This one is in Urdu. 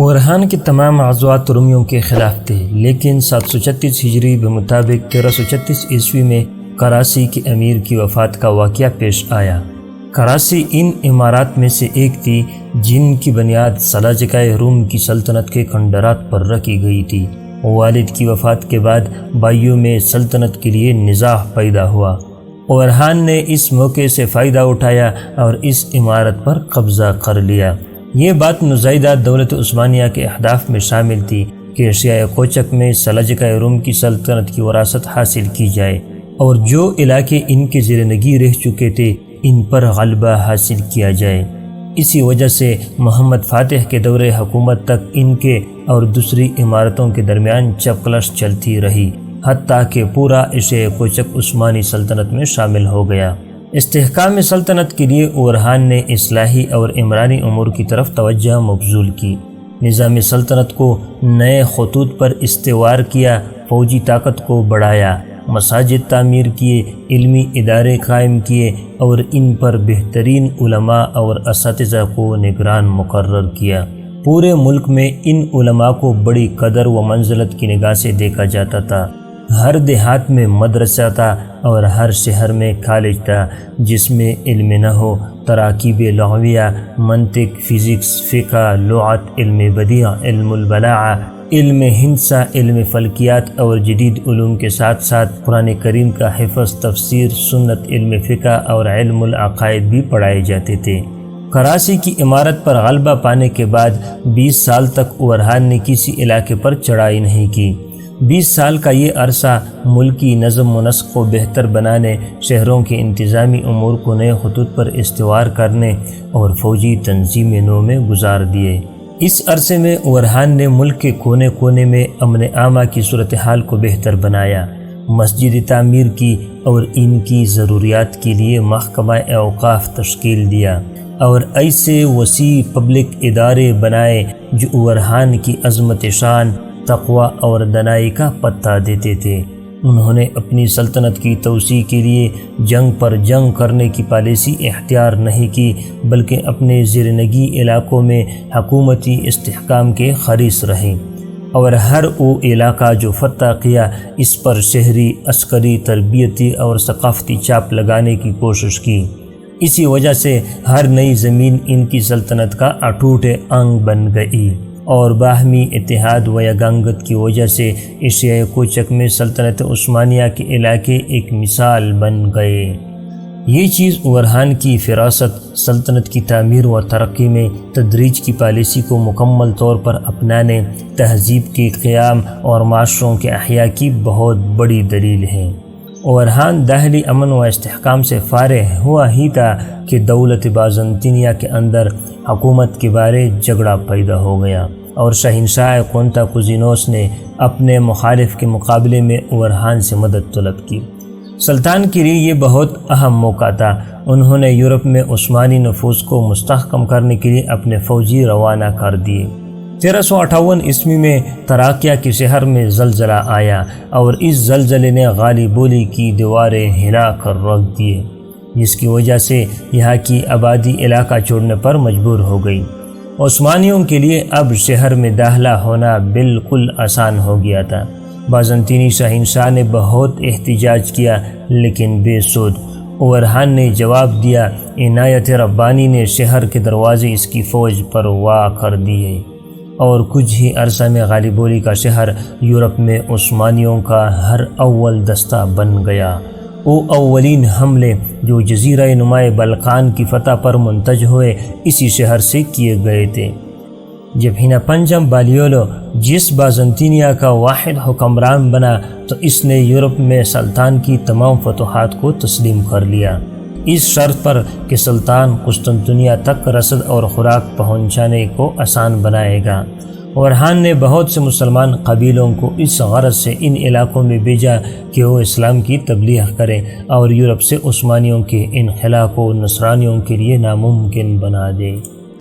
اورحان کے تمام غزوات رومیوں کے خلاف تھے، لیکن 736 ہجری بمطابق 1336 عیسوی میں کراسی کے امیر کی وفات کا واقعہ پیش آیا۔ کراسی ان امارات میں سے ایک تھی جن کی بنیاد سلاجقہ روم کی سلطنت کے کھنڈرات پر رکھی گئی تھی۔ والد کی وفات کے بعد بھائیوں میں سلطنت کے لیے نزاع پیدا ہوا۔ اورحان نے اس موقع سے فائدہ اٹھایا اور اس عمارت پر قبضہ کر لیا۔ یہ بات نزائیدہ دولت عثمانیہ کے اہداف میں شامل تھی کہ ایشیائے کوچک میں سلاجقہ روم کی سلطنت کی وراثت حاصل کی جائے اور جو علاقے ان کے زیر نگی رہ چکے تھے ان پر غلبہ حاصل کیا جائے۔ اسی وجہ سے محمد فاتح کے دور حکومت تک ان کے اور دوسری عمارتوں کے درمیان چپکلش چلتی رہی، حتیٰ کہ پورا ایشیائے کوچک عثمانی سلطنت میں شامل ہو گیا۔ استحکام سلطنت کے لیے اورحان نے اصلاحی اور عمرانی امور کی طرف توجہ مبذول کی، نظام سلطنت کو نئے خطوط پر استوار کیا، فوجی طاقت کو بڑھایا، مساجد تعمیر کیے، علمی ادارے قائم کیے اور ان پر بہترین علماء اور اساتذہ کو نگران مقرر کیا۔ پورے ملک میں ان علماء کو بڑی قدر و منزلت کی نگاہ سے دیکھا جاتا تھا۔ ہر دیہات میں مدرسہ تھا اور ہر شہر میں کالج تھا جس میں علم نحو، تراکیب لغویہ، منطق، فزکس، فقہ، لغت، علم بدیع، علم البلاغہ، علم ہندسہ، علم فلکیات اور جدید علوم کے ساتھ ساتھ قرآن کریم کا حفظ، تفسیر، سنت، علم فقہ اور علم العقائد بھی پڑھائے جاتے تھے۔ کراسی کی عمارت پر غلبہ پانے کے بعد 20 سال تک اورحان نے کسی علاقے پر چڑھائی نہیں کی۔ 20 سال کا یہ عرصہ ملکی نظم و نسق کو بہتر بنانے، شہروں کے انتظامی امور کو نئے خطوط پر استوار کرنے اور فوجی تنظیم نو میں گزار دیے۔ اس عرصے میں اورحان نے ملک کے کونے کونے میں امن عامہ کی صورتحال کو بہتر بنایا، مسجد تعمیر کی اور ان کی ضروریات کے لیے محکمہ اوقاف تشکیل دیا اور ایسے وسیع پبلک ادارے بنائے جو اورحان کی عظمت شان، تقوی اور دنائی کا پتہ دیتے تھے۔ انہوں نے اپنی سلطنت کی توسیع کے لیے جنگ پر جنگ کرنے کی پالیسی اختیار نہیں کی، بلکہ اپنے زیرنگی علاقوں میں حکومتی استحکام کے حریص رہے اور ہر وہ علاقہ جو فتح کیا اس پر شہری، عسکری، تربیتی اور ثقافتی چاپ لگانے کی کوشش کی۔ اسی وجہ سے ہر نئی زمین ان کی سلطنت کا اٹوٹ انگ بن گئی اور باہمی اتحاد و یگانگت کی وجہ سے ایشیائے کوچک میں سلطنت عثمانیہ کے علاقے ایک مثال بن گئے۔ یہ چیز اورحان کی فراست، سلطنت کی تعمیر و ترقی میں تدریج کی پالیسی کو مکمل طور پر اپنانے، تہذیب کے قیام اور معاشروں کے احیاء کی بہت بڑی دلیل ہے۔ اورحان داخلی امن و استحکام سے فارغ ہوا ہی تھا کہ دولت بازنطینیہ کے اندر حکومت کے بارے جھگڑا پیدا ہو گیا اور شہنشاہ قسطنطنیہ نے اپنے مخالف کے مقابلے میں اورحان سے مدد طلب کی۔ سلطان کے لیے یہ بہت اہم موقع تھا۔ انہوں نے یورپ میں عثمانی نفوذ کو مستحکم کرنے کے لیے اپنے فوجی روانہ کر دیے۔ 1358 عیسوی میں تراکیہ کے شہر میں زلزلہ آیا اور اس زلزلے نے غالی بولی کی دیواریں ہلا کر رکھ دیے، جس کی وجہ سے یہاں کی آبادی علاقہ چھوڑنے پر مجبور ہو گئی۔ عثمانیوں کے لیے اب شہر میں داخلہ ہونا بالکل آسان ہو گیا تھا۔ بازنطینی شہنشاہ نے بہت احتجاج کیا لیکن بے سود۔ اورحان نے جواب دیا، عنایت ربانی نے شہر کے دروازے اس کی فوج پر وا کر دیے اور کچھ ہی عرصہ میں غالی بولی کا شہر یورپ میں عثمانیوں کا ہر اول دستہ بن گیا۔ وہ اولین حملے جو جزیرہ نمائے بلقان کی فتح پر منتج ہوئے اسی شہر سے کیے گئے تھے۔ جب ہینا پنجم بالیولو جس بازنطینیہ کا واحد حکمران بنا تو اس نے یورپ میں سلطان کی تمام فتوحات کو تسلیم کر لیا، اس شرط پر کہ سلطان قسطنطنیہ تک رسد اور خوراک پہنچانے کو آسان بنائے گا۔ اورحان نے بہت سے مسلمان قبیلوں کو اس غرض سے ان علاقوں میں بھیجا کہ وہ اسلام کی تبلیغ کریں اور یورپ سے عثمانیوں کے انخلا کو نصرانیوں کے لیے ناممکن بنا دے۔